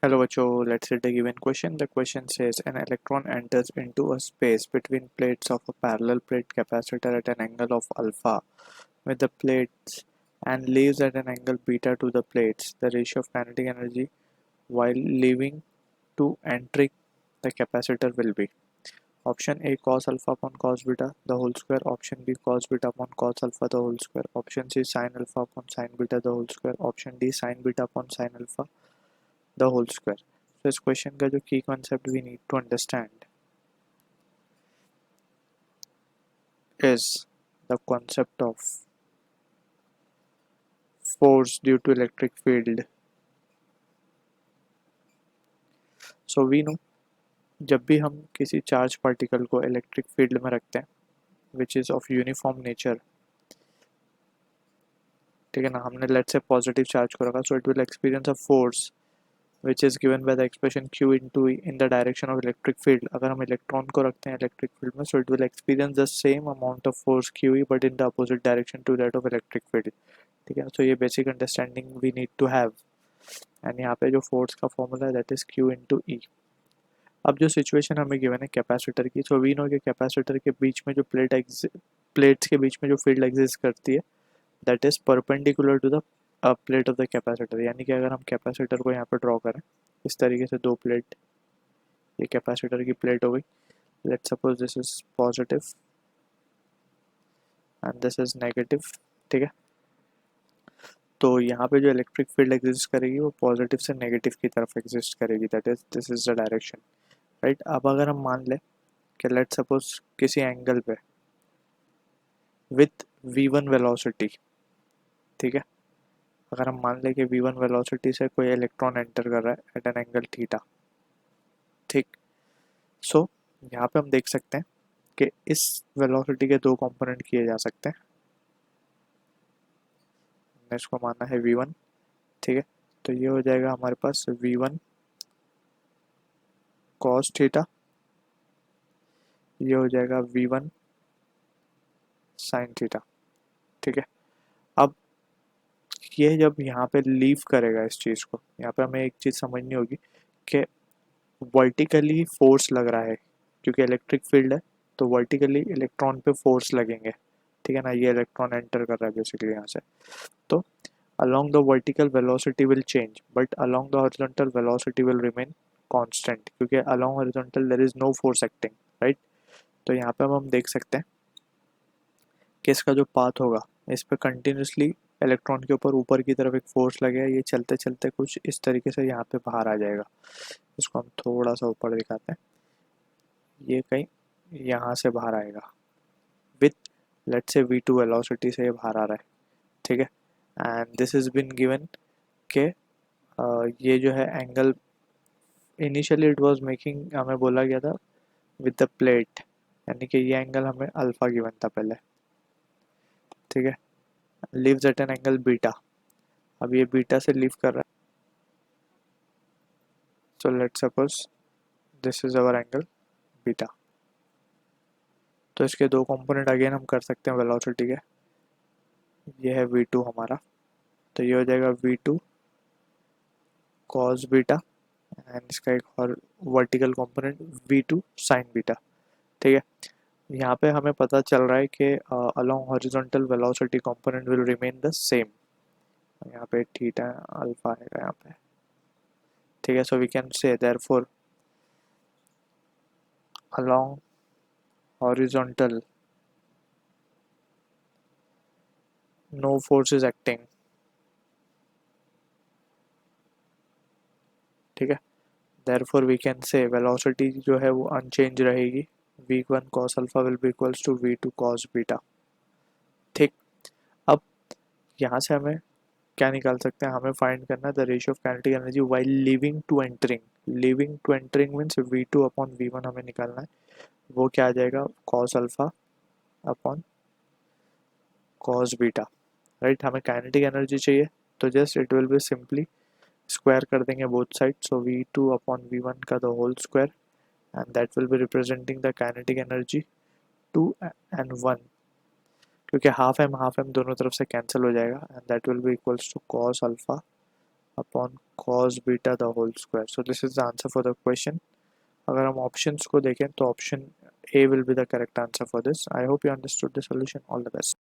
Hello, Bacho. Let's read the given question. The question says an electron enters into a space between plates of a parallel plate capacitor at an angle of alpha with the plates and leaves at an angle beta to the plates. The ratio of kinetic energy while leaving to entering the capacitor will be option A cos alpha upon cos beta the whole square, option B cos beta upon cos alpha the whole square, option C sin alpha upon sin beta the whole square, option D sin beta upon sin alpha the whole square. So इस question का जो की concept we need to understand is the concept of force due to electric field. So we know जब भी हम किसी charge particle को electric field में रखते हैं which is of uniform nature, ठीक है ना, हमने लेट्स से पॉजिटिव चार्ज को रखा, so it will experience a force which is given by the expression q into e in the direction of electric field. अगर हम इलेक्ट्रॉन को रखते हैं इलेक्ट्रिक फील्ड में, so it will experience the same amount of force qe but in the opposite direction to that of electric field. ठीक है, so ये basic understanding we need to have and यहाँ पे जो फोर्स का formula है that is q into e. अब जो सिचुएशन हमें गिवन है कैपेसिटर की, सो वी नो कि कैपेसिटर के बीच में जो प्लेट्स के बीच में जो फील्ड एग्जिस्ट करती है that is perpendicular to the plate of the capacitor. यानी कि अगर हम कैपेसिटर को यहाँ पर ड्रॉ करें इस तरीके से, दो प्लेट, ये कैपेसिटर की प्लेट हो गई, let's suppose this is positive and this is negative. ठीक है, तो यहाँ पे जो इलेक्ट्रिक फील्ड एग्जिस्ट करेगी वो पॉजिटिव से नेगेटिव की तरफ एग्जिस्ट करेगी, that is this is the direction. Right, अब अगर हम मान लें कि लेट्स सपोज किसी एंगल पे विथ v1 वेलोसिटी, ठीक है, अगर हम मान लें कि v1 वेलोसिटी से कोई इलेक्ट्रॉन एंटर कर रहा है एट एन एंगल थीटा. ठीक, सो यहाँ पे हम देख सकते हैं कि इस वेलोसिटी के दो कंपोनेंट किए जा सकते हैं. हमने इसको माना है v1, ठीक है, तो ये हो जाएगा हमारे पास v1 cos थीटा, ये हो जाएगा v1 sin थीटा. ठीक है, अब ये जब यहाँ पे लीव करेगा इस चीज़ को, यहाँ पे हमें एक चीज़ समझनी होगी कि वर्टिकली फोर्स लग रहा है क्योंकि इलेक्ट्रिक फील्ड है, तो वर्टिकली इलेक्ट्रॉन पे फोर्स लगेंगे. ठीक है ना, ये इलेक्ट्रॉन एंटर कर रहा है बेसिकली यहाँ से, तो along the vertical velocity will change but along the horizontal velocity will remain constant क्योंकि along horizontal there is no force acting, right. तो यहाँ पे हम देख सकते हैं कि इसका जो पाथ होगा इस पे कंटिन्यूसली इलेक्ट्रॉन के ऊपर की तरफ एक फोर्स लगेगा, ये चलते चलते कुछ इस तरीके से यहाँ पे बाहर आ जाएगा. इसको हम थोड़ा सा ऊपर दिखाते हैं, ये कहीं यहाँ से बाहर आएगा with let's say v2 velocity से ये बाहर आ रहा है. ठीक है, and this is been given के ये जो है angle initially it was making, हमें बोला गया था विद द प्लेट, यानी कि ये एंगल हमें अल्फा गिवन था पहले. ठीक है, lives at an angle beta, अब ये बीटा से लिव कर रहा है, so let's suppose this is our angle beta. तो इसके दो कंपोनेंट अगेन हम कर सकते हैं वेलोसिटी के, ये है v2 हमारा, तो ये हो जाएगा v2 cos बीटा एंड इसका एक और vertical component v2 sin beta. ठीक है, यहाँ पे हमें पता चल रहा है कि along horizontal velocity component will remain the same, यहाँ पे थीटा अल्फा आएगा यहाँ पे. ठीक है, so we can say therefore along horizontal no force is acting. ठीक है, therefore we can say velocity जो है वो अनचेंज रहेगी, v1 cos alpha will be equals to v2 cos beta. ठीक, अब यहाँ से हमें क्या निकाल सकते हैं, हमें फाइंड करना है the ratio of kinetic energy while leaving to entering. Leaving to entering means v2 upon v1 हमें निकालना है, वो क्या आ जाएगा cos alpha upon cos beta. Right, हमें काइनेटिक एनर्जी चाहिए, तो just it will be simply square कर देंगे both side, so v2 upon v1 का the whole square and that will be representing the kinetic energy 2 and 1, क्योंकि half M दोनों तरफ से कैंसिल हो जाएगा and that will be equals to cos alpha upon cos beta the whole square. So this is the answer for the question. अगर हम options को देखें तो option A will be the correct answer for this. I hope you understood the solution. All the best.